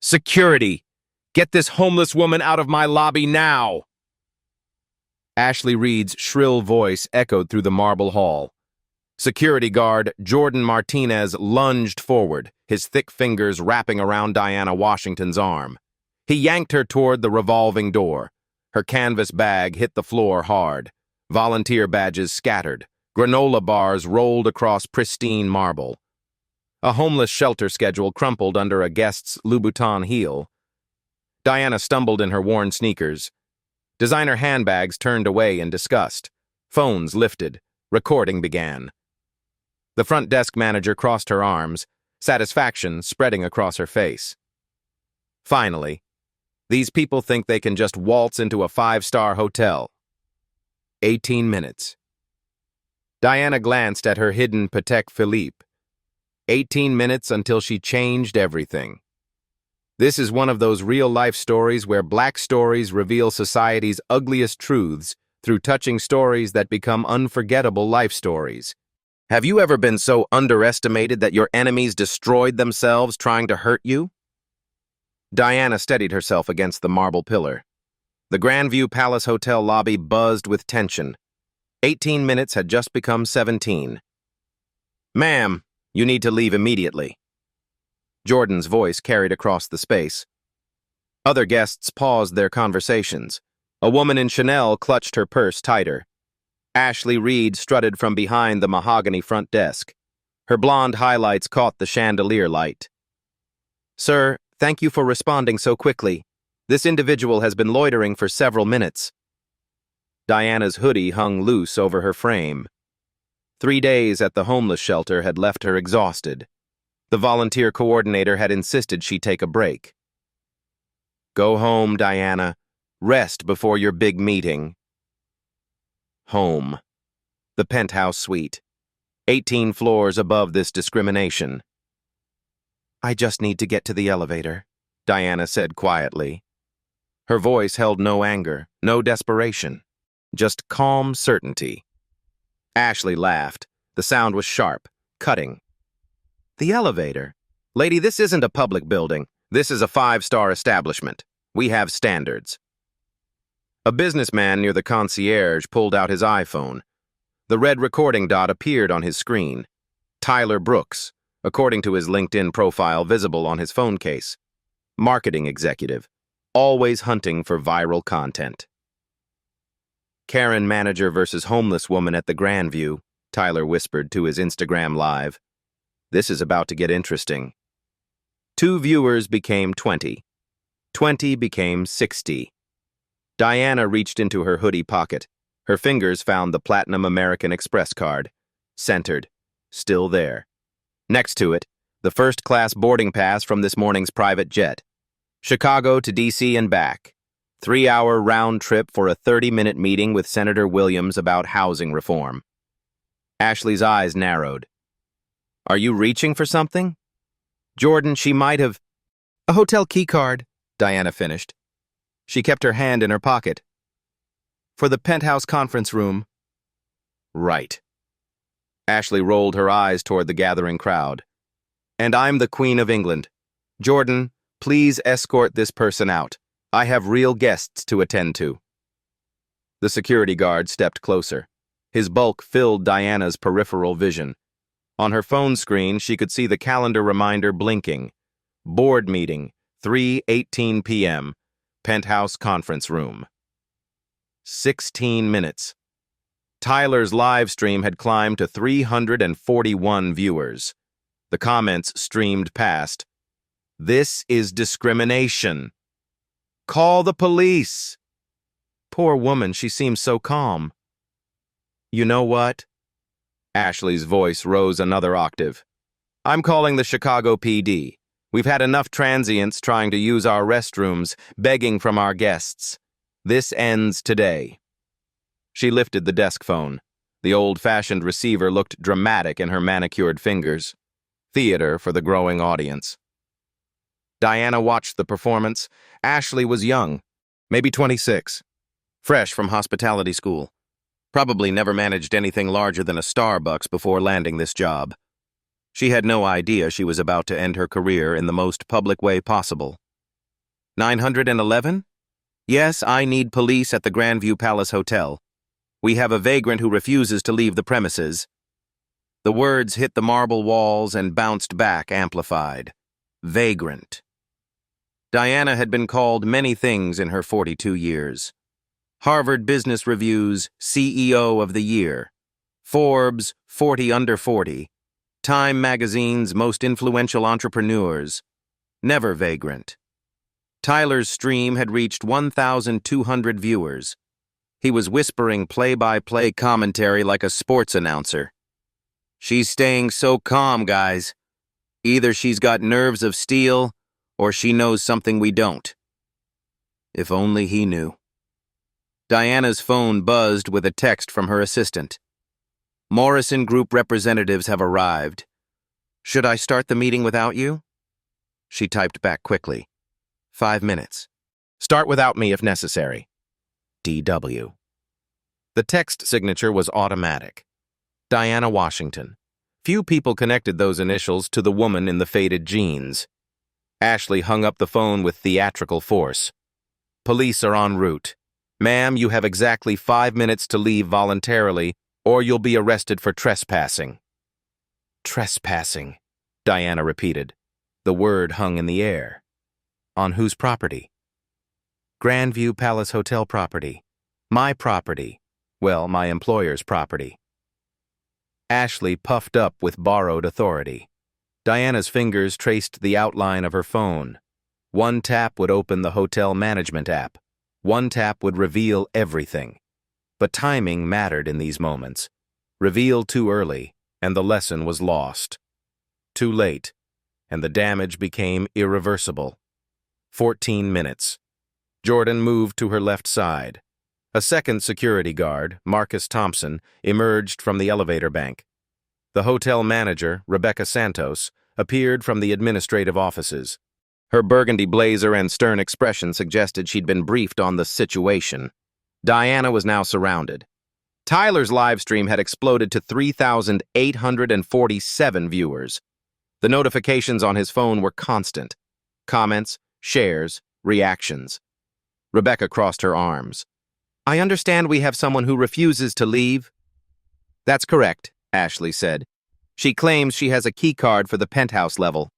Security! Get this homeless woman out of my lobby now! Ashley Reed's shrill voice echoed through the marble hall. Security guard Jordan Martinez lunged forward, his thick fingers wrapping around Diana Washington's arm. He yanked her toward the revolving door. Her canvas bag hit the floor hard. Volunteer badges scattered. Granola bars rolled across pristine marble. A homeless shelter schedule crumpled under a guest's Louboutin heel. Diana stumbled in her worn sneakers. Designer handbags turned away in disgust. Phones lifted. Recording began. The front desk manager crossed her arms, satisfaction spreading across her face. Finally, these people think they can just waltz into a 5-star hotel. 18 minutes. Diana glanced at her hidden Patek Philippe. 18 minutes until she changed everything. This is one of those real-life stories where black stories reveal society's ugliest truths through touching stories that become unforgettable life stories. Have you ever been so underestimated that your enemies destroyed themselves trying to hurt you? Diana steadied herself against the marble pillar. The Grandview Palace Hotel lobby buzzed with tension. 18 minutes had just become 17. "Ma'am, you need to leave immediately." Jordan's voice carried across the space. Other guests paused their conversations. A woman in Chanel clutched her purse tighter. Ashley Reed strutted from behind the mahogany front desk. Her blonde highlights caught the chandelier light. "Sir, thank you for responding so quickly. This individual has been loitering for several minutes." Diana's hoodie hung loose over her frame. 3 days at the homeless shelter had left her exhausted. The volunteer coordinator had insisted she take a break. "Go home, Diana. Rest before your big meeting." Home. The penthouse suite. 18 floors above this discrimination. "I just need to get to the elevator," Diana said quietly. Her voice held no anger, no desperation, just calm certainty. Ashley laughed. The sound was sharp, cutting. "The elevator? Lady, this isn't a public building. This is a 5-star establishment. We have standards." A businessman near the concierge pulled out his iPhone. The red recording dot appeared on his screen. Tyler Brooks, according to his LinkedIn profile visible on his phone case. Marketing executive, always hunting for viral content. "Karen manager versus homeless woman at the Grandview," Tyler whispered to his Instagram Live. "This is about to get interesting." 2 viewers became 20. 20 became 60. Diana reached into her hoodie pocket. Her fingers found the Platinum American Express card. Centered. Still there. Next to it, the first-class boarding pass from this morning's private jet. Chicago to D.C. and back. 3-hour round trip for a 30-minute meeting with Senator Williams about housing reform. Ashley's eyes narrowed. "Are you reaching for something?" "Jordan, she might have—" "A hotel key card," Diana finished. She kept her hand in her pocket. "For the penthouse conference room." "Right." Ashley rolled her eyes toward the gathering crowd. "And I'm the Queen of England. Jordan, please escort this person out. I have real guests to attend to." The security guard stepped closer. His bulk filled Diana's peripheral vision. On her phone screen, she could see the calendar reminder blinking. Board meeting, 3:18 p.m., penthouse conference room. 16 minutes. Tyler's live stream had climbed to 341 viewers. The comments streamed past. "This is discrimination. Call the police." Poor woman, she seems so calm. "You know what?" Ashley's voice rose another octave. "I'm calling the Chicago PD. We've had enough transients trying to use our restrooms, begging from our guests. This ends today." She lifted the desk phone. The old-fashioned receiver looked dramatic in her manicured fingers. Theater for the growing audience. Diana watched the performance. Ashley was young, maybe 26, fresh from hospitality school. Probably never managed anything larger than a Starbucks before landing this job. She had no idea she was about to end her career in the most public way possible. 911? Yes, I need police at the Grandview Palace Hotel. We have a vagrant who refuses to leave the premises. The words hit the marble walls and bounced back, amplified. Vagrant. Diana had been called many things in her 42 years. Harvard Business Review's CEO of the Year, Forbes 40 Under 40, Time Magazine's Most Influential Entrepreneurs. Never vagrant. Tyler's stream had reached 1,200 viewers. He was whispering play-by-play commentary like a sports announcer. She's staying so calm, guys. Either she's got nerves of steel, or she knows something we don't. If only he knew. Diana's phone buzzed with a text from her assistant. Morrison Group representatives have arrived. Should I start the meeting without you? She typed back quickly. 5 minutes. Start without me if necessary. D.W. The text signature was automatic. Diana Washington. Few people connected those initials to the woman in the faded jeans. Ashley hung up the phone with theatrical force. Police are en route. Ma'am, you have exactly 5 minutes to leave voluntarily, or you'll be arrested for trespassing. Trespassing, Diana repeated. The word hung in the air. On whose property? Grandview Palace Hotel property. My property. Well, my employer's property. Ashley puffed up with borrowed authority. Diana's fingers traced the outline of her phone. One tap would open the hotel management app. One tap would reveal everything. But timing mattered in these moments. Reveal too early, and the lesson was lost. Too late, and the damage became irreversible. 14 minutes. Jordan moved to her left side. A second security guard, Marcus Thompson, emerged from the elevator bank. The hotel manager, Rebecca Santos, appeared from the administrative offices. Her burgundy blazer and stern expression suggested she'd been briefed on the situation. Diana was now surrounded. Tyler's livestream had exploded to 3,847 viewers. The notifications on his phone were constant. Comments, shares, reactions. Rebecca crossed her arms. I understand we have someone who refuses to leave. That's correct, Ashley said. She claims she has a key card for the penthouse level.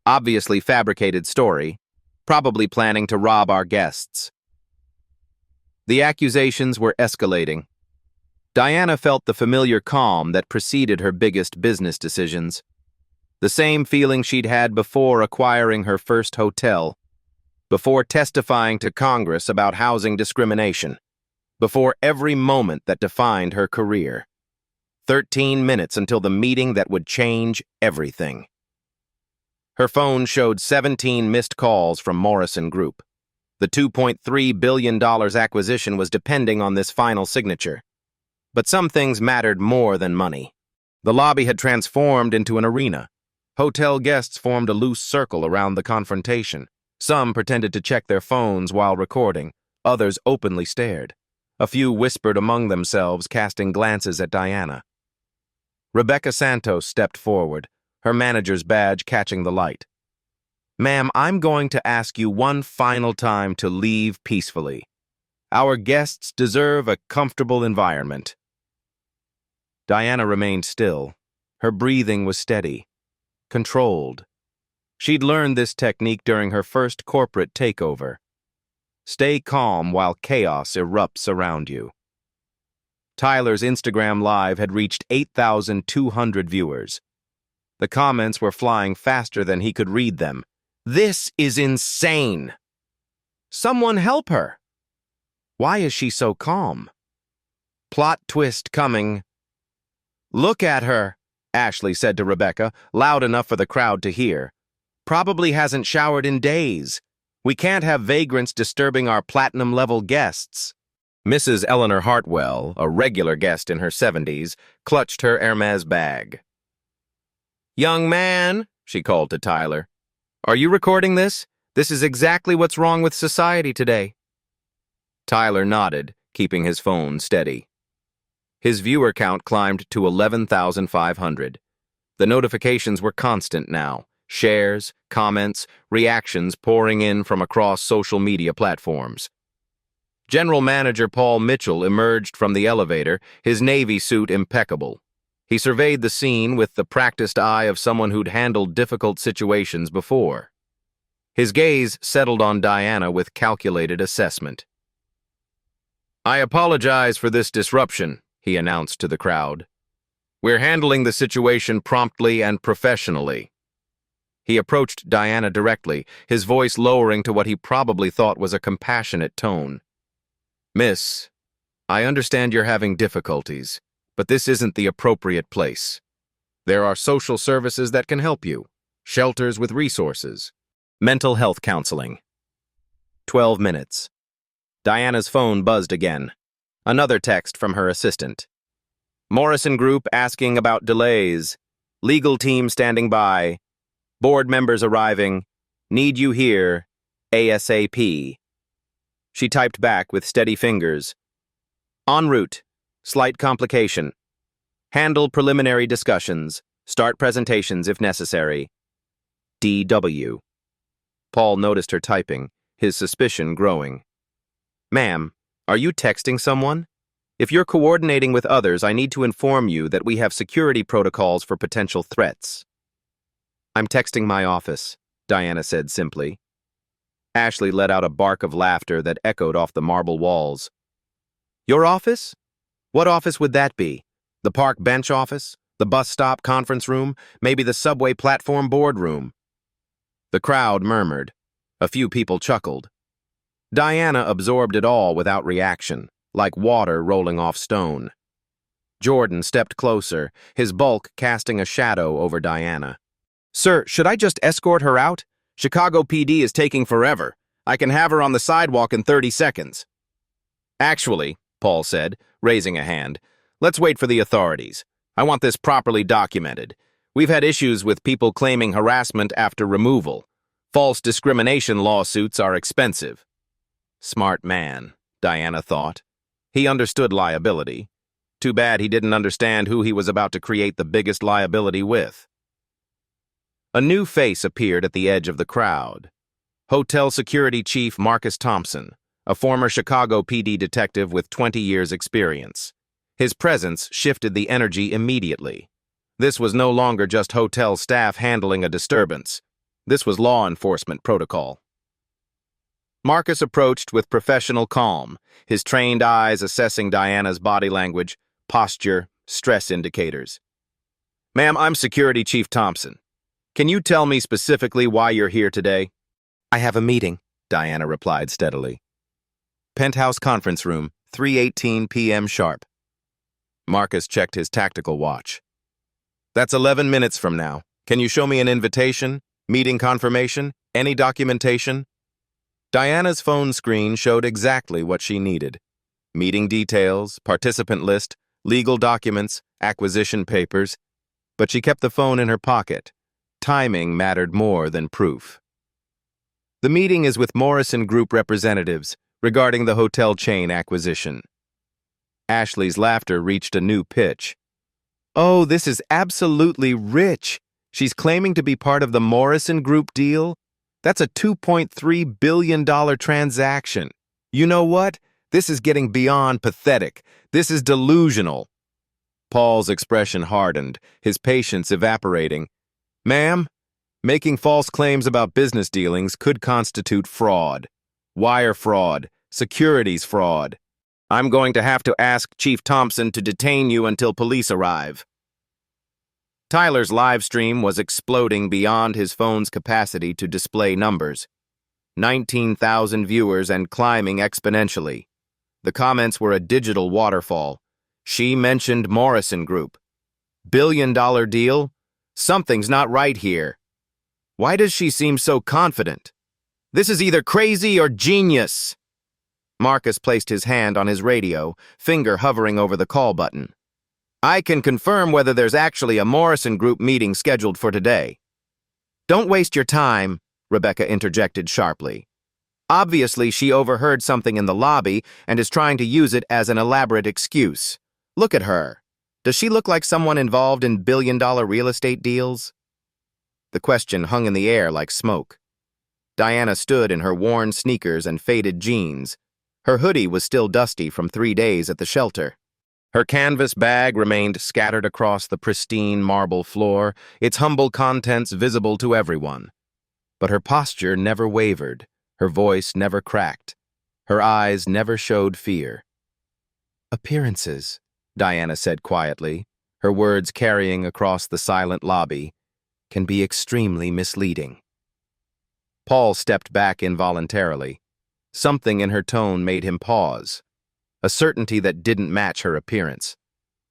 Obviously fabricated story, probably planning to rob our guests. The accusations were escalating. Diana felt the familiar calm that preceded her biggest business decisions. The same feeling she'd had before acquiring her first hotel, before testifying to Congress about housing discrimination, before every moment that defined her career. 13 minutes until the meeting that would change everything. Her phone showed 17 missed calls from Morrison Group. The $2.3 billion acquisition was depending on this final signature. But some things mattered more than money. The lobby had transformed into an arena. Hotel guests formed a loose circle around the confrontation. Some pretended to check their phones while recording. Others openly stared. A few whispered among themselves, casting glances at Diana. Rebecca Santos stepped forward, her manager's badge catching the light. Ma'am, I'm going to ask you one final time to leave peacefully. Our guests deserve a comfortable environment. Diana remained still. Her breathing was steady, controlled. She'd learned this technique during her first corporate takeover. Stay calm while chaos erupts around you. Tyler's Instagram Live had reached 8,200 viewers. The comments were flying faster than he could read them. This is insane! Someone help her! Why is she so calm? Plot twist coming. Look at her, Ashley said to Rebecca, loud enough for the crowd to hear. Probably hasn't showered in days. We can't have vagrants disturbing our platinum-level guests. Mrs. Eleanor Hartwell, a regular guest in her 70s, clutched her Hermes bag. Young man, she called to Tyler. Are you recording this? This is exactly what's wrong with society today. Tyler nodded, keeping his phone steady. His viewer count climbed to 11,500. The notifications were constant now, shares, comments, reactions pouring in from across social media platforms. General Manager Paul Mitchell emerged from the elevator, his Navy suit impeccable. He surveyed the scene with the practiced eye of someone who'd handled difficult situations before. His gaze settled on Diana with calculated assessment. "I apologize for this disruption," he announced to the crowd. "We're handling the situation promptly and professionally." He approached Diana directly, his voice lowering to what he probably thought was a compassionate tone. "Miss, I understand you're having difficulties, but this isn't the appropriate place. There are social services that can help you, shelters with resources, mental health counseling." 12 minutes. Diana's phone buzzed again. Another text from her assistant. "Morrison Group asking about delays. Legal team standing by. Board members arriving. Need you here. ASAP." She typed back with steady fingers. "En route. Slight complication. Handle preliminary discussions. Start presentations if necessary. DW." Paul noticed her typing, his suspicion growing. "Ma'am, are you texting someone? If you're coordinating with others, I need to inform you that we have security protocols for potential threats." "I'm texting my office," Diana said simply. Ashley let out a bark of laughter that echoed off the marble walls. "Your office? What office would that be? The park bench office? The bus stop conference room? Maybe the subway platform boardroom?" The crowd murmured. A few people chuckled. Diana absorbed it all without reaction, like water rolling off stone. Jordan stepped closer, his bulk casting a shadow over Diana. "Sir, should I just escort her out? Chicago PD is taking forever. I can have her on the sidewalk in 30 seconds. "Actually," Paul said, raising a hand, "let's wait for the authorities. I want this properly documented. We've had issues with people claiming harassment after removal. False discrimination lawsuits are expensive." Smart man, Diana thought. He understood liability. Too bad he didn't understand who he was about to create the biggest liability with. A new face appeared at the edge of the crowd. Hotel Security Chief Marcus Thompson, a former Chicago PD detective with 20 years' experience. His presence shifted the energy immediately. This was no longer just hotel staff handling a disturbance. This was law enforcement protocol. Marcus approached with professional calm, his trained eyes assessing Diana's body language, posture, stress indicators. "Ma'am, I'm Security Chief Thompson. Can you tell me specifically why you're here today?" "I have a meeting," Diana replied steadily. "Penthouse conference room, 3:18 p.m. sharp." Marcus checked his tactical watch. "That's 11 minutes from now. Can you show me an invitation, meeting confirmation, any documentation?" Diana's phone screen showed exactly what she needed. Meeting details, participant list, legal documents, acquisition papers. But she kept the phone in her pocket. Timing mattered more than proof. "The meeting is with Morrison Group representatives regarding the hotel chain acquisition." Ashley's laughter reached a new pitch. "Oh, this is absolutely rich. She's claiming to be part of the Morrison Group deal? That's a $2.3 billion transaction. You know what? This is getting beyond pathetic. This is delusional." Paul's expression hardened, his patience evaporating. "Ma'am, making false claims about business dealings could constitute fraud. Wire fraud, securities fraud. I'm going to have to ask Chief Thompson to detain you until police arrive." Tyler's live stream was exploding beyond his phone's capacity to display numbers. 19,000 viewers and climbing exponentially. The comments were a digital waterfall. She mentioned Morrison Group. $1 billion deal? Something's not right here. Why does she seem so confident? This is either crazy or genius. Marcus placed his hand on his radio, finger hovering over the call button. "I can confirm whether there's actually a Morrison Group meeting scheduled for today." "Don't waste your time," Rebecca interjected sharply. "Obviously, she overheard something in the lobby and is trying to use it as an elaborate excuse. Look at her. Does she look like someone involved in billion-dollar real estate deals?" The question hung in the air like smoke. Diana stood in her worn sneakers and faded jeans. Her hoodie was still dusty from 3 days at the shelter. Her canvas bag remained scattered across the pristine marble floor, its humble contents visible to everyone. But her posture never wavered, her voice never cracked, her eyes never showed fear. "Appearances," Diana said quietly, her words carrying across the silent lobby, "can be extremely misleading." Paul stepped back involuntarily. Something in her tone made him pause. A certainty that didn't match her appearance.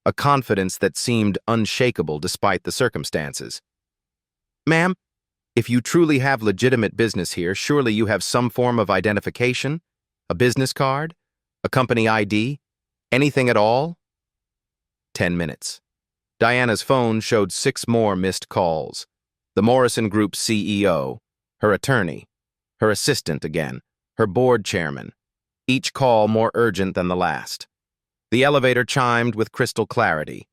A confidence that seemed unshakable despite the circumstances. "Ma'am, if you truly have legitimate business here, surely you have some form of identification? A business card? A company ID? Anything at all?" 10 minutes. Diana's phone showed 6 more missed calls. The Morrison Group's CEO, her attorney, her assistant again, her board chairman, each call more urgent than the last. The elevator chimed with crystal clarity.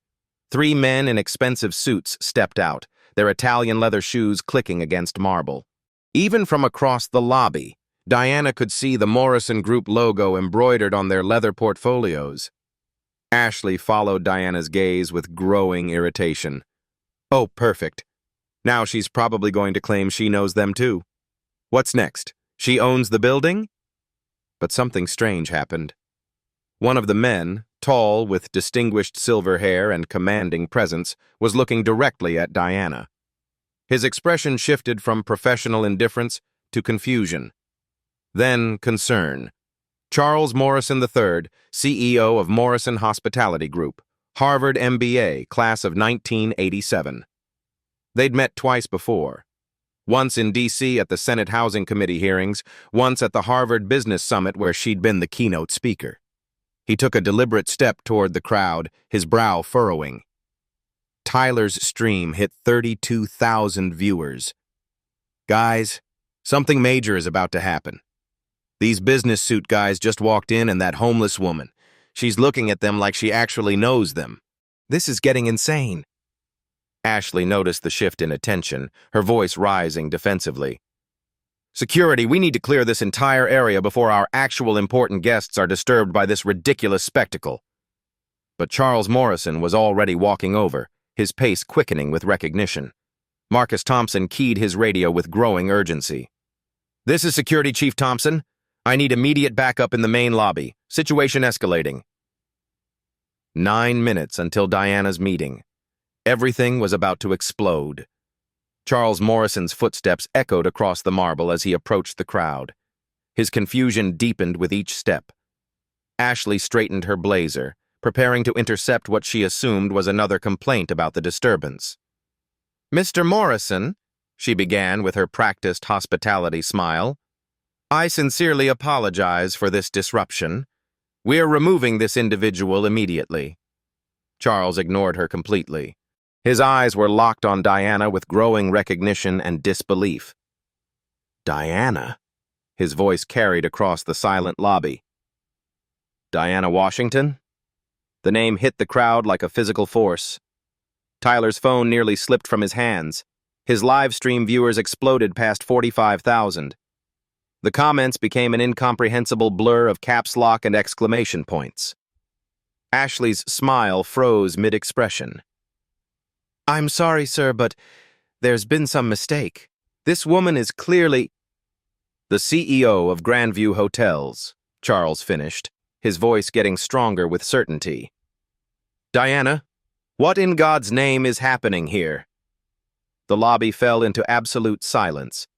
3 men in expensive suits stepped out, their Italian leather shoes clicking against marble. Even from across the lobby, Diana could see the Morrison Group logo embroidered on their leather portfolios. Ashley followed Diana's gaze with growing irritation. Oh, perfect. Now she's probably going to claim she knows them too. What's next? She owns the building? But something strange happened. One of the men, tall, with distinguished silver hair and commanding presence, was looking directly at Diana. His expression shifted from professional indifference to confusion. Then concern. Charles Morrison III, CEO of Morrison Hospitality Group, Harvard MBA, class of 1987. They'd met twice before. Once in D.C. at the Senate Housing Committee hearings, once at the Harvard Business Summit where she'd been the keynote speaker. He took a deliberate step toward the crowd, his brow furrowing. Tyler's stream hit 32,000 viewers. Guys, something major is about to happen. These business suit guys just walked in and that homeless woman. She's looking at them like she actually knows them. This is getting insane. Ashley noticed the shift in attention, her voice rising defensively. "Security, we need to clear this entire area before our actual important guests are disturbed by this ridiculous spectacle." But Charles Morrison was already walking over, his pace quickening with recognition. Marcus Thompson keyed his radio with growing urgency. "This is Security Chief Thompson. I need immediate backup in the main lobby. Situation escalating." 9 minutes until Diana's meeting. Everything was about to explode. Charles Morrison's footsteps echoed across the marble as he approached the crowd. His confusion deepened with each step. Ashley straightened her blazer, preparing to intercept what she assumed was another complaint about the disturbance. "Mr. Morrison," she began with her practiced hospitality smile, "I sincerely apologize for this disruption. We're removing this individual immediately." Charles ignored her completely. His eyes were locked on Diana with growing recognition and disbelief. "Diana?" His voice carried across the silent lobby. "Diana Washington?" The name hit the crowd like a physical force. Tyler's phone nearly slipped from his hands. His live stream viewers exploded past 45,000. The comments became an incomprehensible blur of caps lock and exclamation points. Ashley's smile froze mid-expression. "I'm sorry, sir, but there's been some mistake. This woman is clearly—" "The CEO of Grandview Hotels," Charles finished, his voice getting stronger with certainty. "Diana, what in God's name is happening here?" The lobby fell into absolute silence.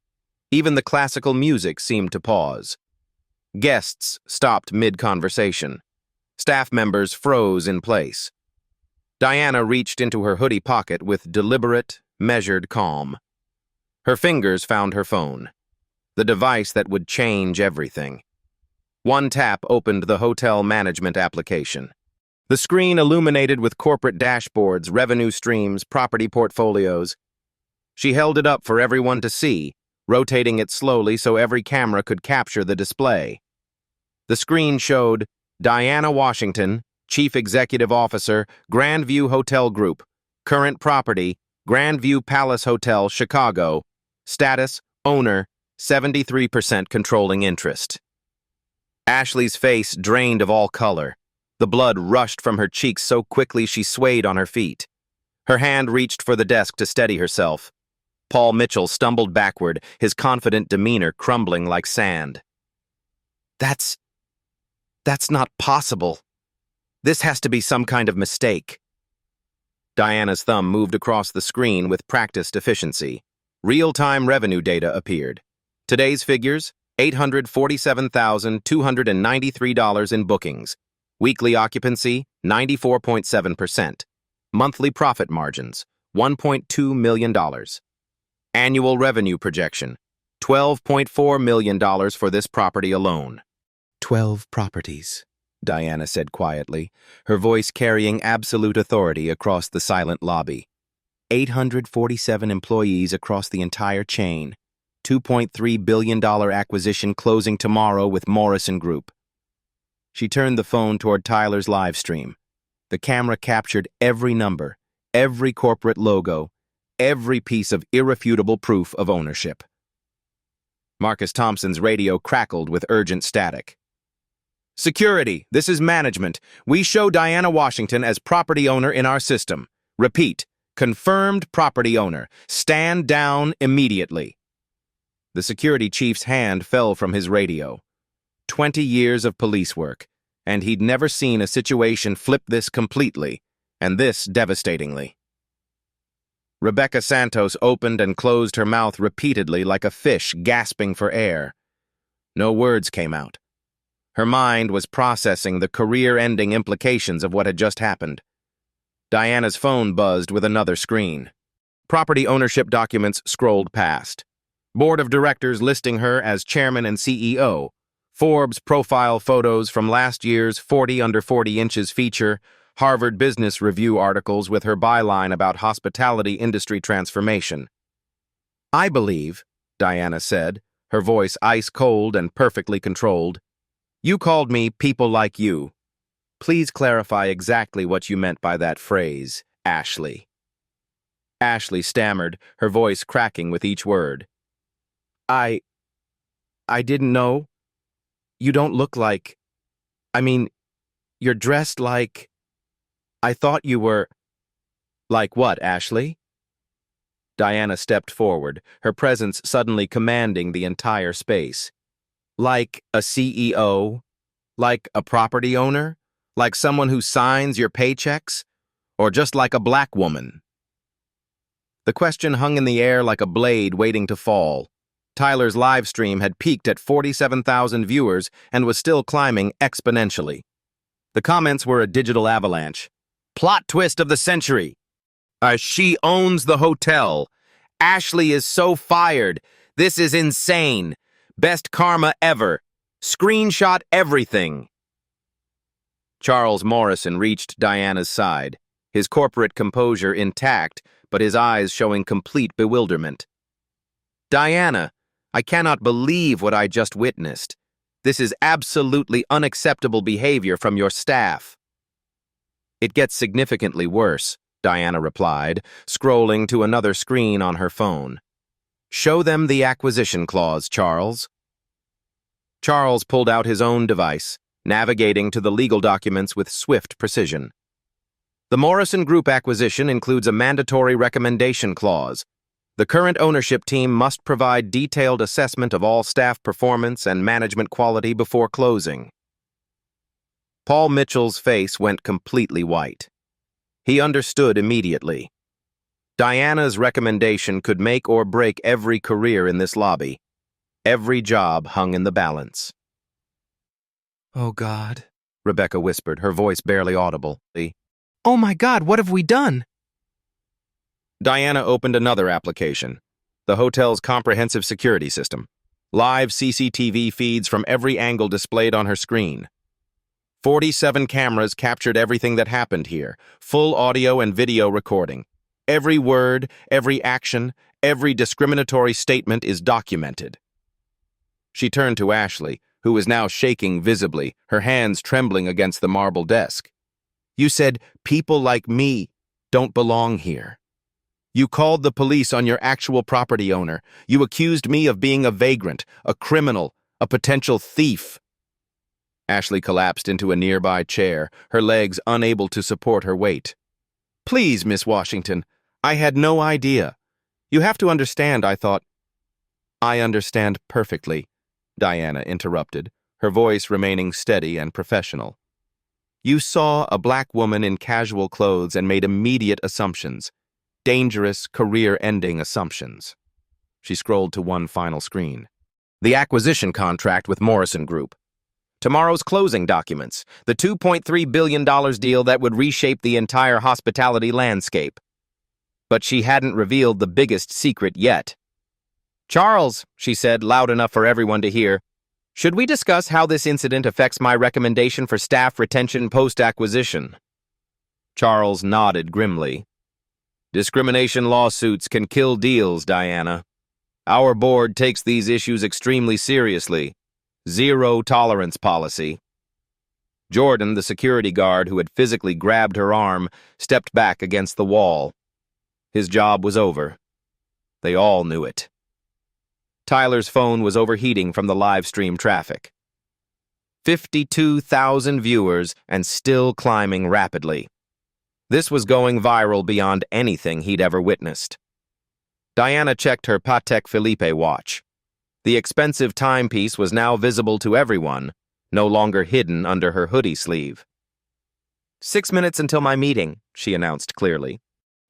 Even the classical music seemed to pause. Guests stopped mid-conversation. Staff members froze in place. Diana reached into her hoodie pocket with deliberate, measured calm. Her fingers found her phone, the device that would change everything. One tap opened the hotel management application. The screen illuminated with corporate dashboards, revenue streams, property portfolios. She held it up for everyone to see, rotating it slowly so every camera could capture the display. The screen showed Diana Washington, Chief Executive Officer, Grandview Hotel Group, current property, Grandview Palace Hotel, Chicago. Status, owner, 73% controlling interest. Ashley's face drained of all color. The blood rushed from her cheeks so quickly she swayed on her feet. Her hand reached for the desk to steady herself. Paul Mitchell stumbled backward, his confident demeanor crumbling like sand. That's not possible. This has to be some kind of mistake. Diana's thumb moved across the screen with practiced efficiency. Real-time revenue data appeared. Today's figures, $847,293 in bookings. Weekly occupancy, 94.7%. Monthly profit margins, $1.2 million. Annual revenue projection, $12.4 million for this property alone. 12 properties, Diana said quietly, her voice carrying absolute authority across the silent lobby. 847 employees across the entire chain. $2.3 billion acquisition closing tomorrow with Morrison Group. She turned the phone toward Tyler's live stream. The camera captured every number, every corporate logo, every piece of irrefutable proof of ownership. Marcus Thompson's radio crackled with urgent static. Security, this is management. We show Diana Washington as property owner in our system. Repeat, confirmed property owner. Stand down immediately. The security chief's hand fell from his radio. 20 years of police work, and he'd never seen a situation flip this completely, and this devastatingly. Rebecca Santos opened and closed her mouth repeatedly like a fish gasping for air. No words came out. Her mind was processing the career-ending implications of what had just happened. Diana's phone buzzed with another screen. Property ownership documents scrolled past. Board of directors listing her as chairman and CEO. Forbes profile photos from last year's 40 under 40 inches feature. Harvard Business Review articles with her byline about hospitality industry transformation. I believe, Diana said, her voice ice-cold and perfectly controlled, you called me people like you. Please clarify exactly what you meant by that phrase, Ashley. Ashley stammered, her voice cracking with each word. I didn't know. You don't look like... you're dressed like... I thought you were... Like what, Ashley? Diana stepped forward, her presence suddenly commanding the entire space. Like a CEO? Like a property owner? Like someone who signs your paychecks? Or just like a black woman? The question hung in the air like a blade waiting to fall. Tyler's live stream had peaked at 47,000 viewers and was still climbing exponentially. The comments were a digital avalanche. Plot twist of the century. She owns the hotel. Ashley is so fired. This is insane. Best karma ever. Screenshot everything. Charles Morrison reached Diana's side, his corporate composure intact, but his eyes showing complete bewilderment. Diana, I cannot believe what I just witnessed. This is absolutely unacceptable behavior from your staff. It gets significantly worse, Diana replied, scrolling to another screen on her phone. Show them the acquisition clause, Charles. Charles pulled out his own device, navigating to the legal documents with swift precision. The Morrison Group acquisition includes a mandatory recommendation clause. The current ownership team must provide detailed assessment of all staff performance and management quality before closing. Paul Mitchell's face went completely white. He understood immediately. Diana's recommendation could make or break every career in this lobby. Every job hung in the balance. "Oh, God," Rebecca whispered, her voice barely audible. "Oh, my God, what have we done?" Diana opened another application, the hotel's comprehensive security system. Live CCTV feeds from every angle displayed on her screen. 47 cameras captured everything that happened here, full audio and video recording. Every word, every action, every discriminatory statement is documented. She turned to Ashley, who was now shaking visibly, her hands trembling against the marble desk. "You said people like me don't belong here." You called the police on your actual property owner. You accused me of being a vagrant, a criminal, a potential thief. Ashley collapsed into a nearby chair, her legs unable to support her weight. Please, Miss Washington, I had no idea. You have to understand, I thought. I understand perfectly, Diana interrupted, her voice remaining steady and professional. You saw a black woman in casual clothes and made immediate assumptions. Dangerous, career-ending assumptions. She scrolled to one final screen. The acquisition contract with Morrison Group. Tomorrow's closing documents. The $2.3 billion deal that would reshape the entire hospitality landscape. But she hadn't revealed the biggest secret yet. Charles, she said, loud enough for everyone to hear, should we discuss how this incident affects my recommendation for staff retention post-acquisition? Charles nodded grimly. Discrimination lawsuits can kill deals, Diana. Our board takes these issues extremely seriously. Zero tolerance policy. Jordan, the security guard who had physically grabbed her arm, stepped back against the wall. His job was over. They all knew it. Tyler's phone was overheating from the live stream traffic. 52,000 viewers and still climbing rapidly. This was going viral beyond anything he'd ever witnessed. Diana checked her Patek Philippe watch. The expensive timepiece was now visible to everyone, no longer hidden under her hoodie sleeve. 6 minutes until my meeting, she announced clearly.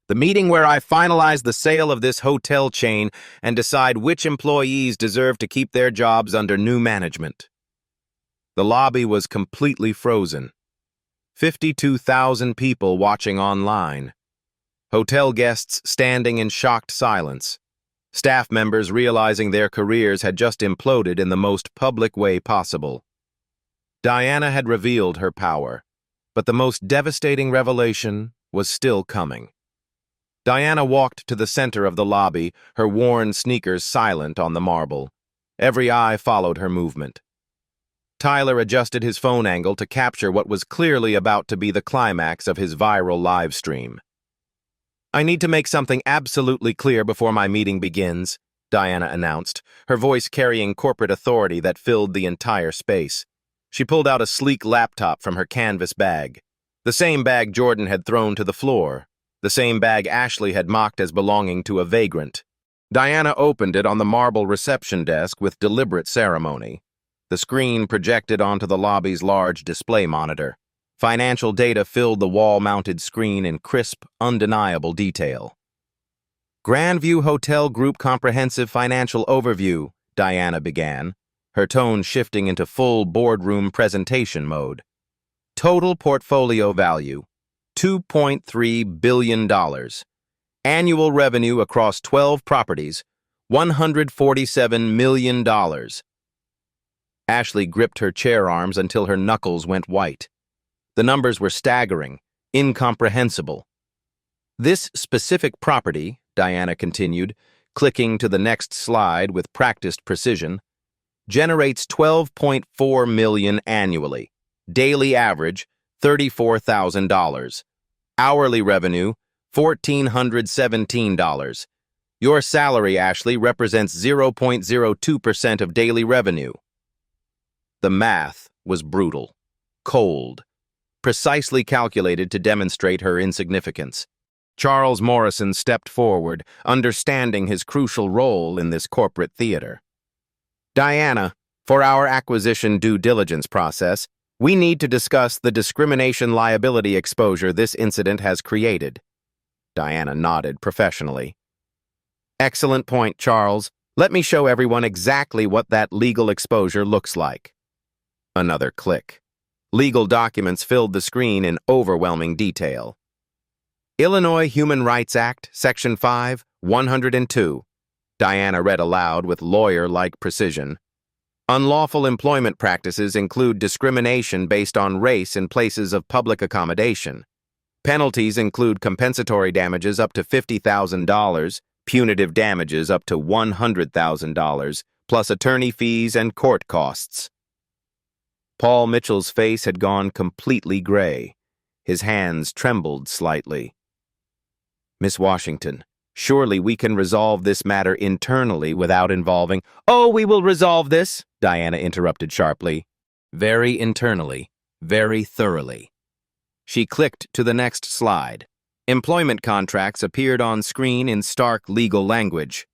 The meeting where I finalize the sale of this hotel chain and decide which employees deserve to keep their jobs under new management. The lobby was completely frozen. 52,000 people watching online. Hotel guests standing in shocked silence. Staff members realizing their careers had just imploded in the most public way possible. Diana had revealed her power, but the most devastating revelation was still coming. Diana walked to the center of the lobby, her worn sneakers silent on the marble. Every eye followed her movement. Tyler adjusted his phone angle to capture what was clearly about to be the climax of his viral live stream. I need to make something absolutely clear before my meeting begins, Diana announced, her voice carrying corporate authority that filled the entire space. She pulled out a sleek laptop from her canvas bag. The same bag Jordan had thrown to the floor. The same bag Ashley had mocked as belonging to a vagrant. Diana opened it on the marble reception desk with deliberate ceremony. The screen projected onto the lobby's large display monitor. Financial data filled the wall-mounted screen in crisp, undeniable detail. Grandview Hotel Group Comprehensive Financial Overview, Diana began, her tone shifting into full boardroom presentation mode. Total portfolio value, $2.3 billion. Annual revenue across 12 properties, $147 million. Ashley gripped her chair arms until her knuckles went white. The numbers were staggering, incomprehensible. This specific property, Diana continued, clicking to the next slide with practiced precision, generates $12.4 million annually. Daily average, $34,000. Hourly revenue, $1,417. Your salary, Ashley, represents 0.02% of daily revenue. The math was brutal, cold, precisely calculated to demonstrate her insignificance. Charles Morrison stepped forward, understanding his crucial role in this corporate theater. Diana, for our acquisition due diligence process, we need to discuss the discrimination liability exposure this incident has created. Diana nodded professionally. Excellent point, Charles. Let me show everyone exactly what that legal exposure looks like. Another click. Legal documents filled the screen in overwhelming detail. Illinois Human Rights Act, Section 5, 102. Diana read aloud with lawyer-like precision. Unlawful employment practices include discrimination based on race in places of public accommodation. Penalties include compensatory damages up to $50,000, punitive damages up to $100,000, plus attorney fees and court costs. Paul Mitchell's face had gone completely gray. His hands trembled slightly. Miss Washington, Surely we can resolve this matter internally without involving— "Oh, we will resolve this," Diana interrupted sharply. "Very internally, very thoroughly." She clicked to the next slide. Employment contracts appeared on screen in stark legal language.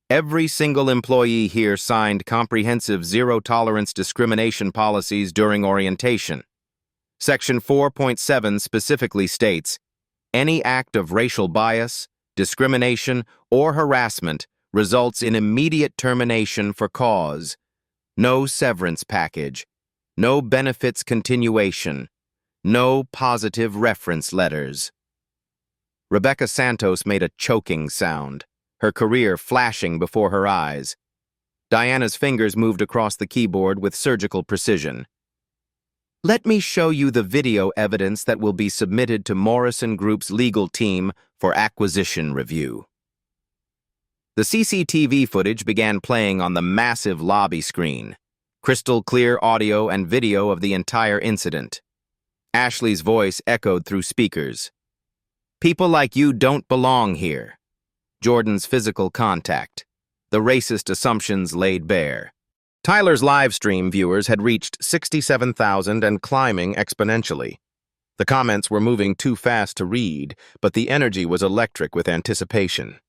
Every single employee here signed comprehensive zero-tolerance discrimination policies during orientation. Section 4.7 specifically states, "Any act of racial bias, discrimination, or harassment results in immediate termination for cause. No severance package. No benefits continuation. No positive reference letters." Rebecca Santos made a choking sound, her career flashing before her eyes. Diana's fingers moved across the keyboard with surgical precision. "Let me show you the video evidence that will be submitted to Morrison Group's legal team for acquisition review." The CCTV footage began playing on the massive lobby screen, crystal clear audio and video of the entire incident. Ashley's voice echoed through speakers. "People like you don't belong here." Jordan's physical contact, the racist assumptions laid bare. Tyler's live stream viewers had reached 67,000 and climbing exponentially. The comments were moving too fast to read, but the energy was electric with anticipation.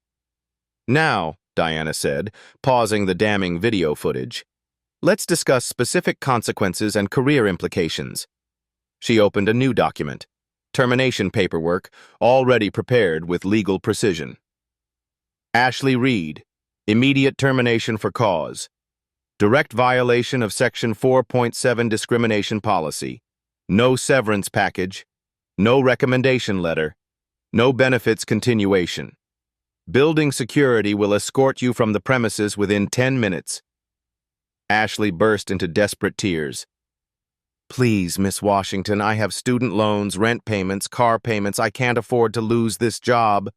"Now," Diana said, pausing the damning video footage, "let's discuss specific consequences and career implications." She opened a new document, termination paperwork, already prepared with legal precision. Ashley Reed, immediate termination for cause. Direct violation of Section 4.7 discrimination policy. No severance package. No recommendation letter. No benefits continuation. Building security will escort you from the premises within 10 minutes. Ashley burst into desperate tears. "Please, Miss Washington, I have student loans, rent payments, car payments. I can't afford to lose this job."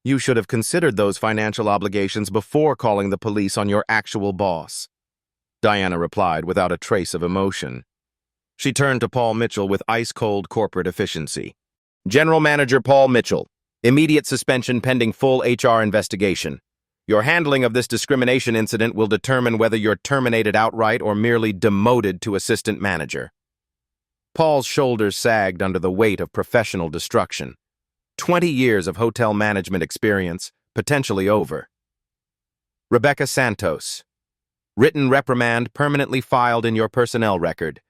"You should have considered those financial obligations before calling the police on your actual boss," Diana replied without a trace of emotion. She turned to Paul Mitchell with ice-cold corporate efficiency. "General Manager Paul Mitchell, immediate suspension pending full HR investigation. Your handling of this discrimination incident will determine whether you're terminated outright or merely demoted to assistant manager." Paul's shoulders sagged under the weight of professional destruction. 20 years of hotel management experience, potentially over. Rebecca Santos. Written reprimand permanently filed in your personnel record.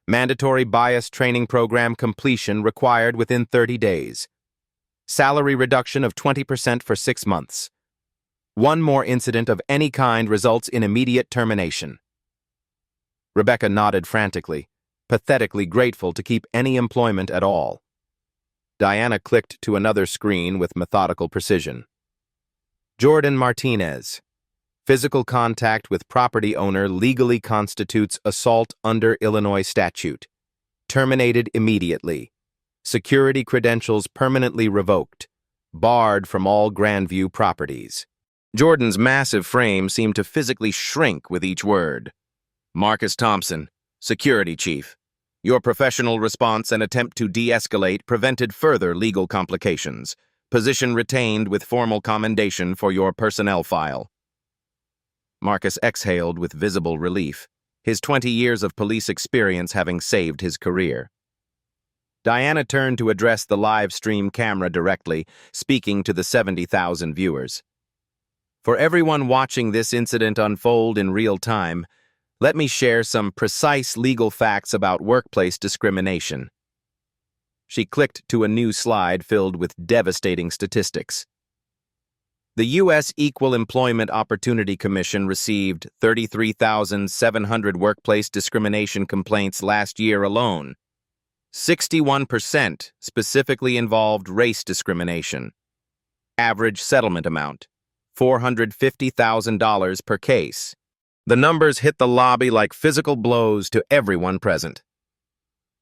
Mandatory bias training program completion required within 30 days. Salary reduction of 20% for 6 months. One more incident of any kind results in immediate termination. Rebecca nodded frantically, pathetically grateful to keep any employment at all. Diana clicked to another screen with methodical precision. Jordan Martinez. Physical contact with property owner legally constitutes assault under Illinois statute. Terminated immediately. Security credentials permanently revoked. Barred from all Grandview properties. Jordan's massive frame seemed to physically shrink with each word. Marcus Thompson, Security Chief. Your professional response and attempt to de-escalate prevented further legal complications. Position retained with formal commendation for your personnel file. Marcus exhaled with visible relief, his 20 years of police experience having saved his career. Diana turned to address the live stream camera directly, speaking to the 70,000 viewers. For everyone watching this incident unfold in real time, let me share some precise legal facts about workplace discrimination. She clicked to a new slide filled with devastating statistics. The U.S. Equal Employment Opportunity Commission received 33,700 workplace discrimination complaints last year alone. 61% specifically involved race discrimination. Average settlement amount, $450,000 per case. The numbers hit the lobby like physical blows to everyone present.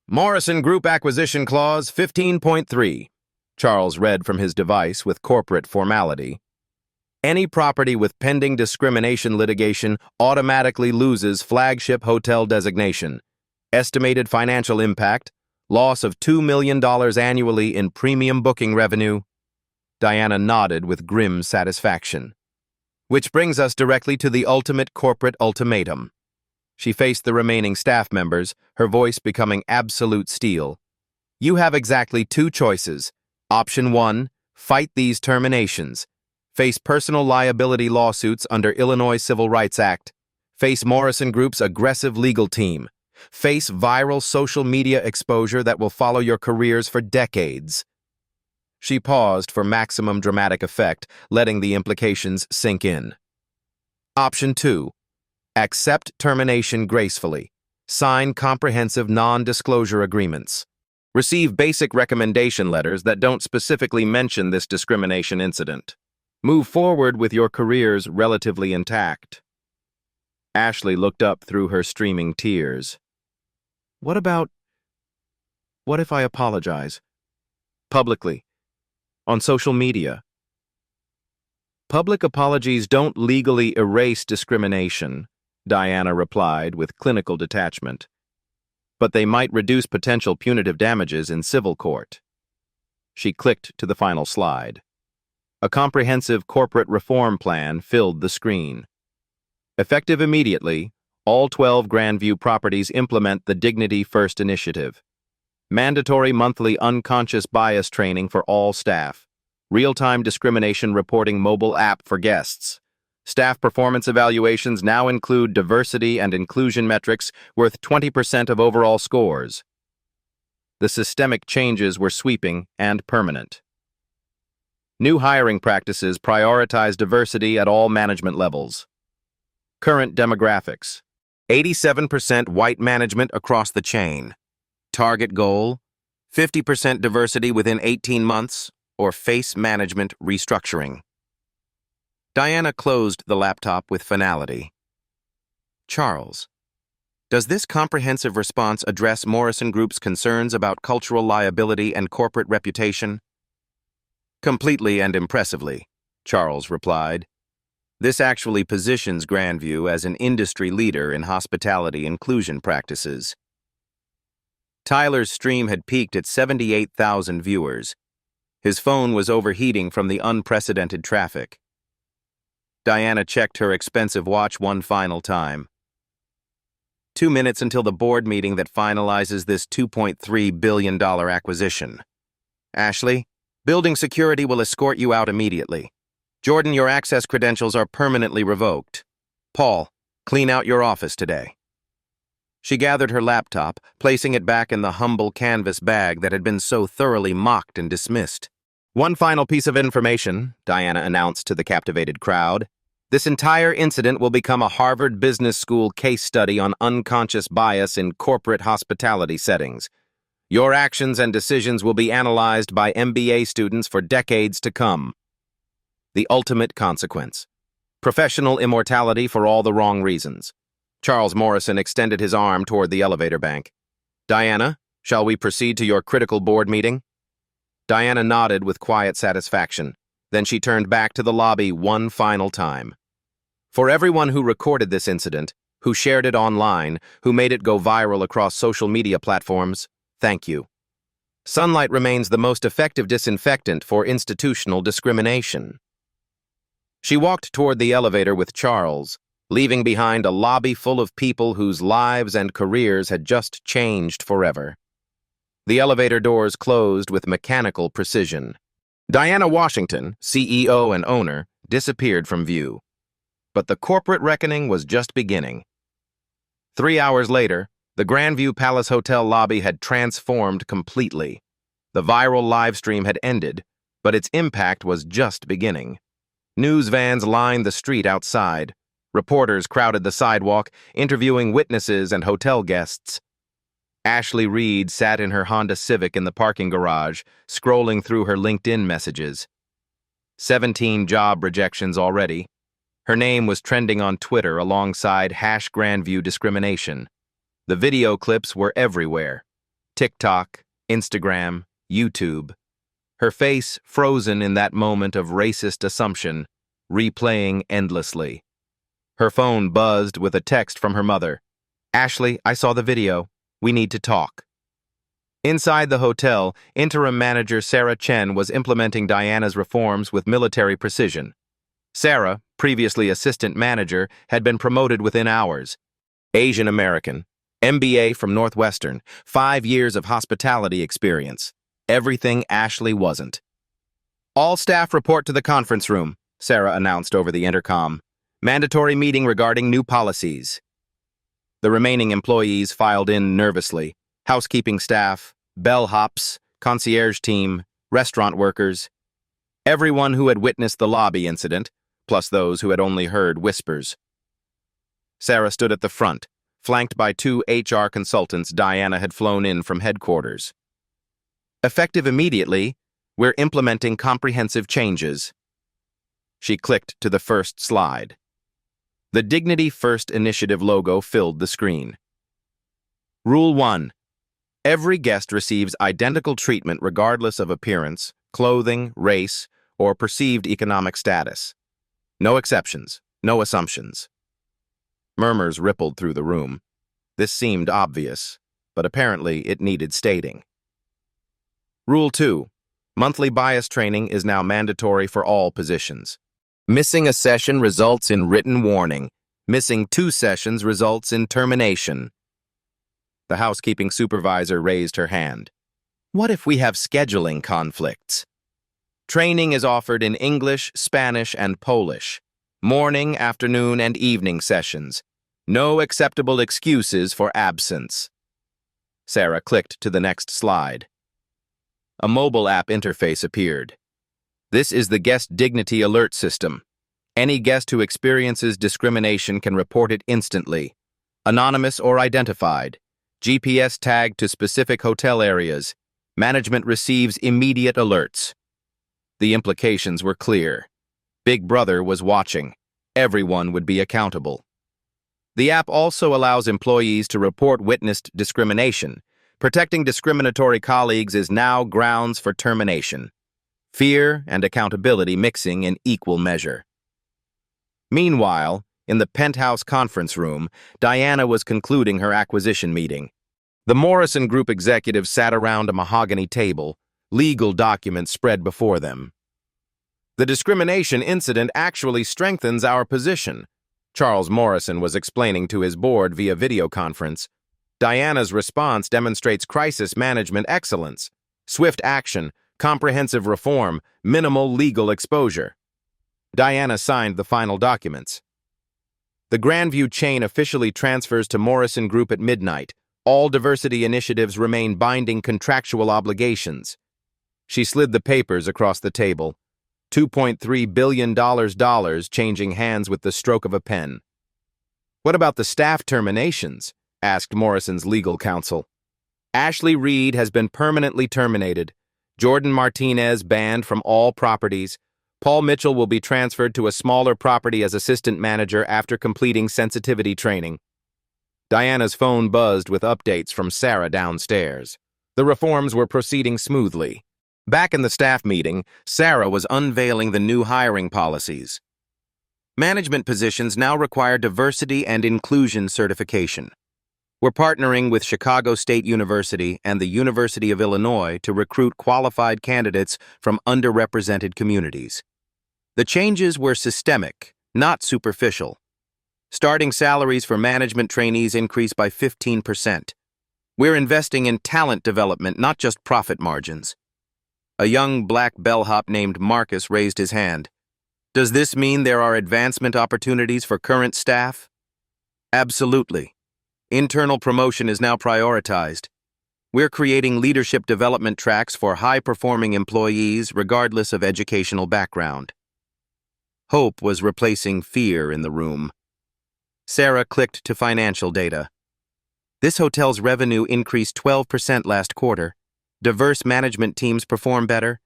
Morrison Group Acquisition Clause 15.3, Charles read from his device with corporate formality. Any property with pending discrimination litigation automatically loses flagship hotel designation. Estimated financial impact, loss of $2 million annually in premium booking revenue. Diana nodded with grim satisfaction. Which brings us directly to the ultimate corporate ultimatum. She faced the remaining staff members, her voice becoming absolute steel. You have exactly two choices. Option 1, fight these terminations. Face personal liability lawsuits under Illinois Civil Rights Act. Face Morrison Group's aggressive legal team. Face viral social media exposure that will follow your careers for decades. She paused for maximum dramatic effect, letting the implications sink in. Option 2. Accept termination gracefully. Sign comprehensive non-disclosure agreements. Receive basic recommendation letters that don't specifically mention this discrimination incident. Move forward with your careers relatively intact. Ashley looked up through her streaming tears. What if I apologize? Publicly. On social media. Public apologies don't legally erase discrimination, Diana replied with clinical detachment. But they might reduce potential punitive damages in civil court. She clicked to the final slide. A comprehensive corporate reform plan filled the screen. Effective immediately, all 12 Grandview properties implement the Dignity First initiative. Mandatory monthly unconscious bias training for all staff. Real-time discrimination reporting mobile app for guests. Staff performance evaluations now include diversity and inclusion metrics worth 20% of overall scores. The systemic changes were sweeping and permanent. New hiring practices prioritize diversity at all management levels. Current demographics. 87% white management across the chain. Target goal, 50% diversity within 18 months, or face management restructuring. Diana closed the laptop with finality. Charles, does this comprehensive response address Morrison Group's concerns about cultural liability and corporate reputation? Completely and impressively, Charles replied. This actually positions Grandview as an industry leader in hospitality inclusion practices. Tyler's stream had peaked at 78,000 viewers. His phone was overheating from the unprecedented traffic. Diana checked her expensive watch one final time. 2 minutes until the board meeting that finalizes this $2.3 billion acquisition. Ashley, building security will escort you out immediately. Jordan, your access credentials are permanently revoked. Paul, clean out your office today. She gathered her laptop, placing it back in the humble canvas bag that had been so thoroughly mocked and dismissed. One final piece of information, Diana announced to the captivated crowd. This entire incident will become a Harvard Business School case study on unconscious bias in corporate hospitality settings. Your actions and decisions will be analyzed by MBA students for decades to come. The ultimate consequence. Professional immortality for all the wrong reasons. Charles Morrison extended his arm toward the elevator bank. Diana, shall we proceed to your critical board meeting? Diana nodded with quiet satisfaction. Then she turned back to the lobby one final time. For everyone who recorded this incident, who shared it online, who made it go viral across social media platforms, thank you. Sunlight remains the most effective disinfectant for institutional discrimination. She walked toward the elevator with Charles, leaving behind a lobby full of people whose lives and careers had just changed forever. The elevator doors closed with mechanical precision. Diana Washington, CEO and owner, disappeared from view. But the corporate reckoning was just beginning. 3 hours later, the Grandview Palace Hotel lobby had transformed completely. The viral livestream had ended, but its impact was just beginning. News vans lined the street outside. Reporters crowded the sidewalk, interviewing witnesses and hotel guests. Ashley Reed sat in her Honda Civic in the parking garage, scrolling through her LinkedIn messages. 17 job rejections already. Her name was trending on Twitter alongside #Grandview discrimination. The video clips were everywhere. TikTok, Instagram, YouTube. Her face frozen in that moment of racist assumption, replaying endlessly. Her phone buzzed with a text from her mother. Ashley, I saw the video. We need to talk. Inside the hotel, interim manager Sarah Chen was implementing Diana's reforms with military precision. Sarah, previously assistant manager, had been promoted within hours. Asian American, MBA from Northwestern, 5 years of hospitality experience. Everything Ashley wasn't. All staff report to the conference room, Sarah announced over the intercom. Mandatory meeting regarding new policies. The remaining employees filed in nervously. Housekeeping staff, bellhops, concierge team, restaurant workers. Everyone who had witnessed the lobby incident, plus those who had only heard whispers. Sarah stood at the front, flanked by 2 HR consultants Diana had flown in from headquarters. Effective immediately, we're implementing comprehensive changes. She clicked to the first slide. The Dignity First Initiative logo filled the screen. Rule 1. Every guest receives identical treatment regardless of appearance, clothing, race, or perceived economic status. No exceptions, no assumptions. Murmurs rippled through the room. This seemed obvious, but apparently it needed stating. Rule 2. Monthly bias training is now mandatory for all positions. Missing a session results in written warning. Missing 2 sessions results in termination. The housekeeping supervisor raised her hand. What if we have scheduling conflicts? Training is offered in English, Spanish, and Polish. Morning, afternoon, and evening sessions. No acceptable excuses for absence. Sarah clicked to the next slide. A mobile app interface appeared. This is the Guest Dignity Alert System. Any guest who experiences discrimination can report it instantly. Anonymous or identified. GPS tagged to specific hotel areas. Management receives immediate alerts. The implications were clear. Big Brother was watching. Everyone would be accountable. The app also allows employees to report witnessed discrimination. Protecting discriminatory colleagues is now grounds for termination. Fear and accountability mixing in equal measure. Meanwhile, in the penthouse conference room, Diana was concluding her acquisition meeting. The Morrison Group executives sat around a mahogany table, legal documents spread before them. The discrimination incident actually strengthens our position, Charles Morrison was explaining to his board via video conference. Diana's response demonstrates crisis management excellence, swift action, comprehensive reform, minimal legal exposure. Diana signed the final documents. The Grandview chain officially transfers to Morrison Group at midnight. All diversity initiatives remain binding contractual obligations. She slid the papers across the table. $2.3 billion changing hands with the stroke of a pen. What about the staff terminations? Asked Morrison's legal counsel. Ashley Reed has been permanently terminated. Jordan Martinez banned from all properties. Paul Mitchell will be transferred to a smaller property as assistant manager after completing sensitivity training. Diana's phone buzzed with updates from Sarah downstairs. The reforms were proceeding smoothly. Back in the staff meeting, Sarah was unveiling the new hiring policies. Management positions now require diversity and inclusion certification. We're partnering with Chicago State University and the University of Illinois to recruit qualified candidates from underrepresented communities. The changes were systemic, not superficial. Starting salaries for management trainees increased by 15%. We're investing in talent development, not just profit margins. A young black bellhop named Marcus raised his hand. Does this mean there are advancement opportunities for current staff? Absolutely. Internal promotion is now prioritized. We're creating leadership development tracks for high-performing employees regardless of educational background. Hope was replacing fear in the room. Sarah clicked to financial data. This hotel's revenue increased 12% last quarter. Diverse management teams perform better.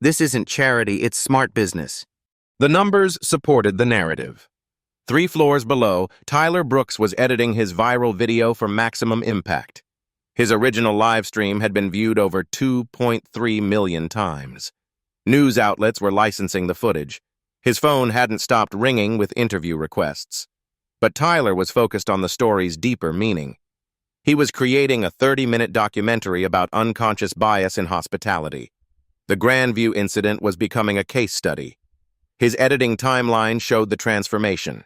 This isn't charity, it's smart business. The numbers supported the narrative. 3 floors below, Tyler Brooks was editing his viral video for maximum impact. His original live stream had been viewed over 2.3 million times. News outlets were licensing the footage. His phone hadn't stopped ringing with interview requests. But Tyler was focused on the story's deeper meaning. He was creating a 30-minute documentary about unconscious bias in hospitality. The Grandview incident was becoming a case study. His editing timeline showed the transformation.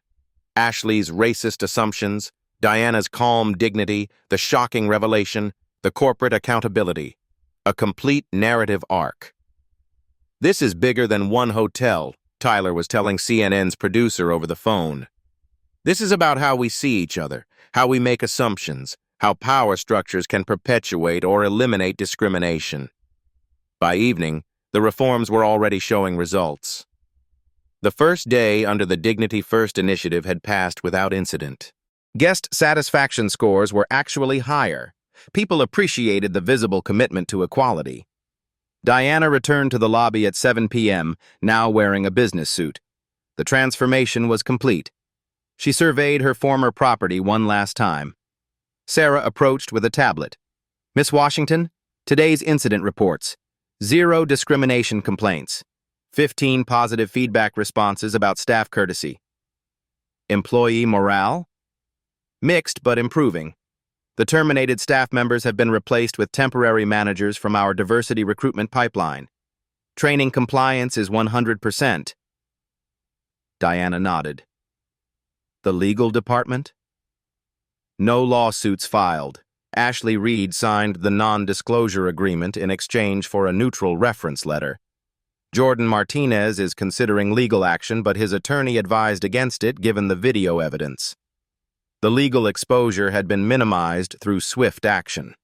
Ashley's racist assumptions, Diana's calm dignity, the shocking revelation, the corporate accountability. A complete narrative arc. "This is bigger than one hotel," Tyler was telling CNN's producer over the phone. "This is about how we see each other, how we make assumptions, how power structures can perpetuate or eliminate discrimination." By evening, the reforms were already showing results. The first day under the Dignity First initiative had passed without incident. Guest satisfaction scores were actually higher. People appreciated the visible commitment to equality. Diana returned to the lobby at 7 p.m., now wearing a business suit. The transformation was complete. She surveyed her former property one last time. Sarah approached with a tablet. "Miss Washington, today's incident reports. 0 discrimination complaints. 15 positive feedback responses about staff courtesy. Employee morale? Mixed but improving. The terminated staff members have been replaced with temporary managers from our diversity recruitment pipeline. Training compliance is 100%. Diana nodded. "The legal department?" "No lawsuits filed. Ashley Reed signed the non-disclosure agreement in exchange for a neutral reference letter. Jordan Martinez is considering legal action, but his attorney advised against it given the video evidence. The legal exposure had been minimized through swift action."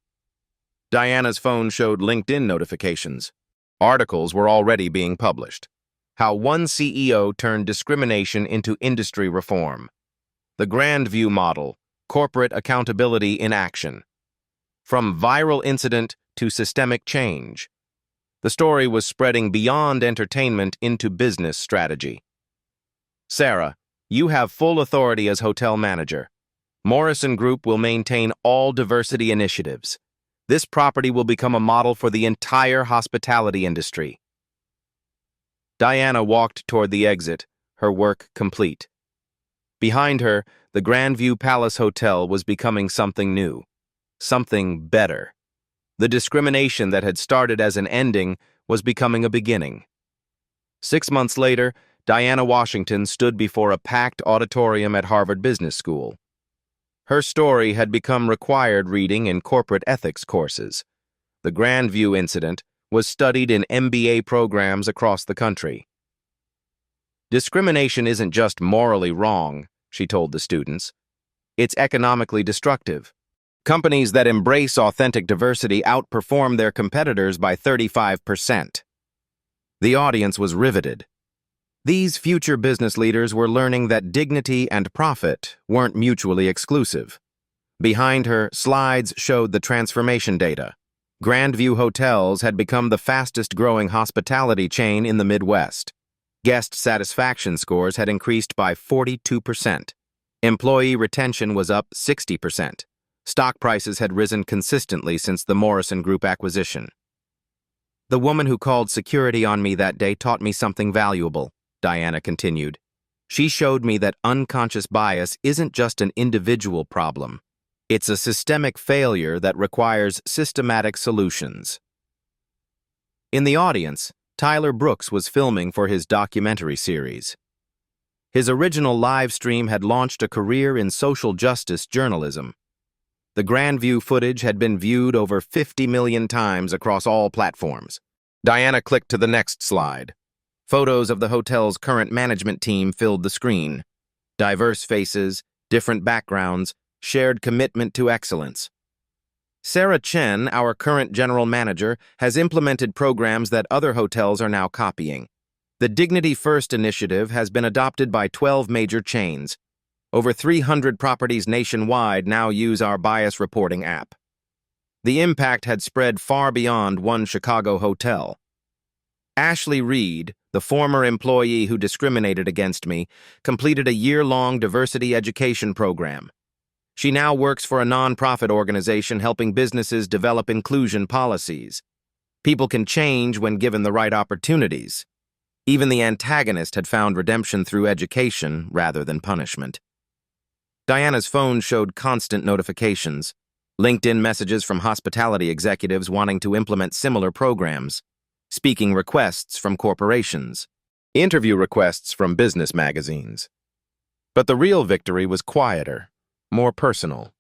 Diana's phone showed LinkedIn notifications. Articles were already being published. How one CEO turned discrimination into industry reform. The Grandview model, corporate accountability in action. From viral incident to systemic change. The story was spreading beyond entertainment into business strategy. "Sarah, you have full authority as hotel manager. Morrison Group will maintain all diversity initiatives. This property will become a model for the entire hospitality industry." Diana walked toward the exit, her work complete. Behind her, the Grandview Palace Hotel was becoming something new, something better. The discrimination that had started as an ending was becoming a beginning. 6 months later, Diana Washington stood before a packed auditorium at Harvard Business School. Her story had become required reading in corporate ethics courses. The Grandview incident was studied in MBA programs across the country. "Discrimination isn't just morally wrong," she told the students. "It's economically destructive. Companies that embrace authentic diversity outperform their competitors by 35%. The audience was riveted. These future business leaders were learning that dignity and profit weren't mutually exclusive. Behind her, slides showed the transformation data. Grandview Hotels had become the fastest-growing hospitality chain in the Midwest. Guest satisfaction scores had increased by 42%. Employee retention was up 60%. Stock prices had risen consistently since the Morrison Group acquisition. "The woman who called security on me that day taught me something valuable," Diana continued. "She showed me that unconscious bias isn't just an individual problem. It's a systemic failure that requires systematic solutions." In the audience, Tyler Brooks was filming for his documentary series. His original live stream had launched a career in social justice journalism. The Grandview footage had been viewed over 50 million times across all platforms. Diana clicked to the next slide. Photos of the hotel's current management team filled the screen. Diverse faces, different backgrounds, shared commitment to excellence. Sarah Chen, our current general manager, has implemented programs that other hotels are now copying. The Dignity First initiative has been adopted by 12 major chains. Over 300 properties nationwide now use our bias reporting app. The impact had spread far beyond one Chicago hotel. Ashley Reed, the former employee who discriminated against me, completed a year-long diversity education program. She now works for a nonprofit organization helping businesses develop inclusion policies. People can change when given the right opportunities. Even the antagonist had found redemption through education rather than punishment. Diana's phone showed constant notifications. LinkedIn messages from hospitality executives wanting to implement similar programs, speaking requests from corporations, interview requests from business magazines. But the real victory was quieter, more personal.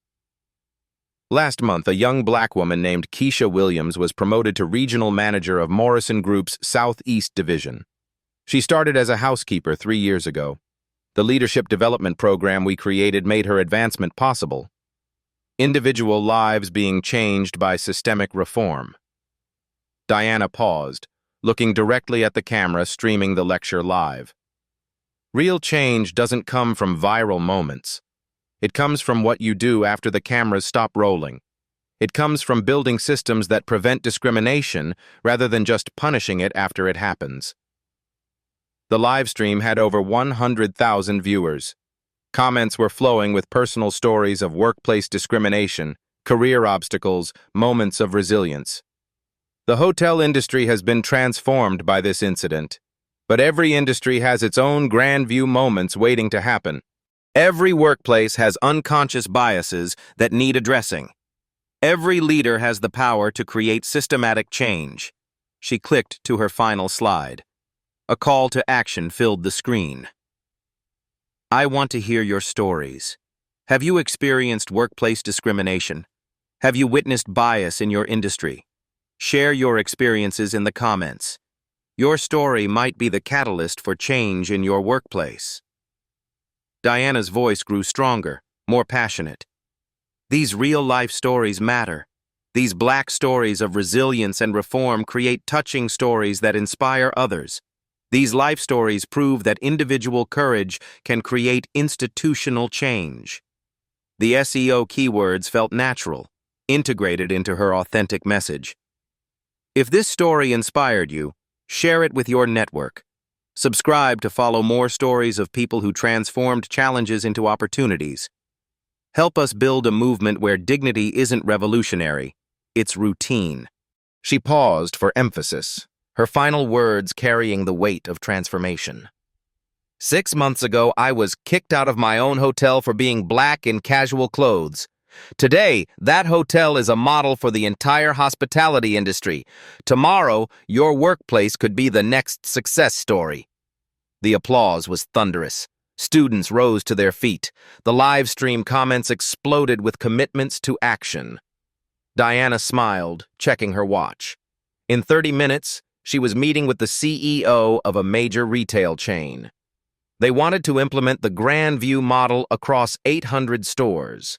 Last month, a young black woman named Keisha Williams was promoted to regional manager of Morrison Group's Southeast Division. She started as a housekeeper 3 years ago. The leadership development program we created made her advancement possible. Individual lives being changed by systemic reform. Diana paused, looking directly at the camera streaming the lecture live. Real change doesn't come from viral moments. It comes from what you do after the cameras stop rolling. It comes from building systems that prevent discrimination rather than just punishing it after it happens. The live stream had over 100,000 viewers. Comments were flowing with personal stories of workplace discrimination, career obstacles, moments of resilience. The hotel industry has been transformed by this incident, but every industry has its own grand view moments waiting to happen. Every workplace has unconscious biases that need addressing. Every leader has the power to create systematic change. She clicked to her final slide. A call to action filled the screen. I want to hear your stories. Have you experienced workplace discrimination? Have you witnessed bias in your industry? Share your experiences in the comments. Your story might be the catalyst for change in your workplace. Diana's voice grew stronger, more passionate. These real-life stories matter. These black stories of resilience and reform create touching stories that inspire others. These life stories prove that individual courage can create institutional change. The SEO keywords felt natural, integrated into her authentic message. If this story inspired you, share it with your network. Subscribe to follow more stories of people who transformed challenges into opportunities. Help us build a movement where dignity isn't revolutionary, it's routine. She paused for emphasis, her final words carrying the weight of transformation. 6 months ago, I was kicked out of my own hotel for being black in casual clothes. Today, that hotel is a model for the entire hospitality industry. Tomorrow, your workplace could be the next success story. The applause was thunderous. Students rose to their feet. The live stream comments exploded with commitments to action. Diana smiled, checking her watch. In 30 minutes, she was meeting with the CEO of a major retail chain. They wanted to implement the Grand View model across 800 stores.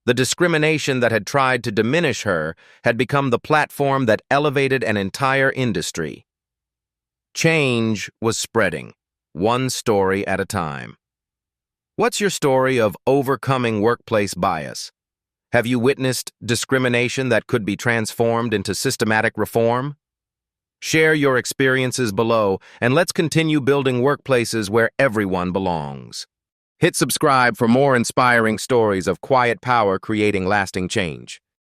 The discrimination that had tried to diminish her had become the platform that elevated an entire industry. Change was spreading, one story at a time. What's your story of overcoming workplace bias? Have you witnessed discrimination that could be transformed into systematic reform? Share your experiences below, and let's continue building workplaces where everyone belongs. Hit subscribe for more inspiring stories of quiet power creating lasting change.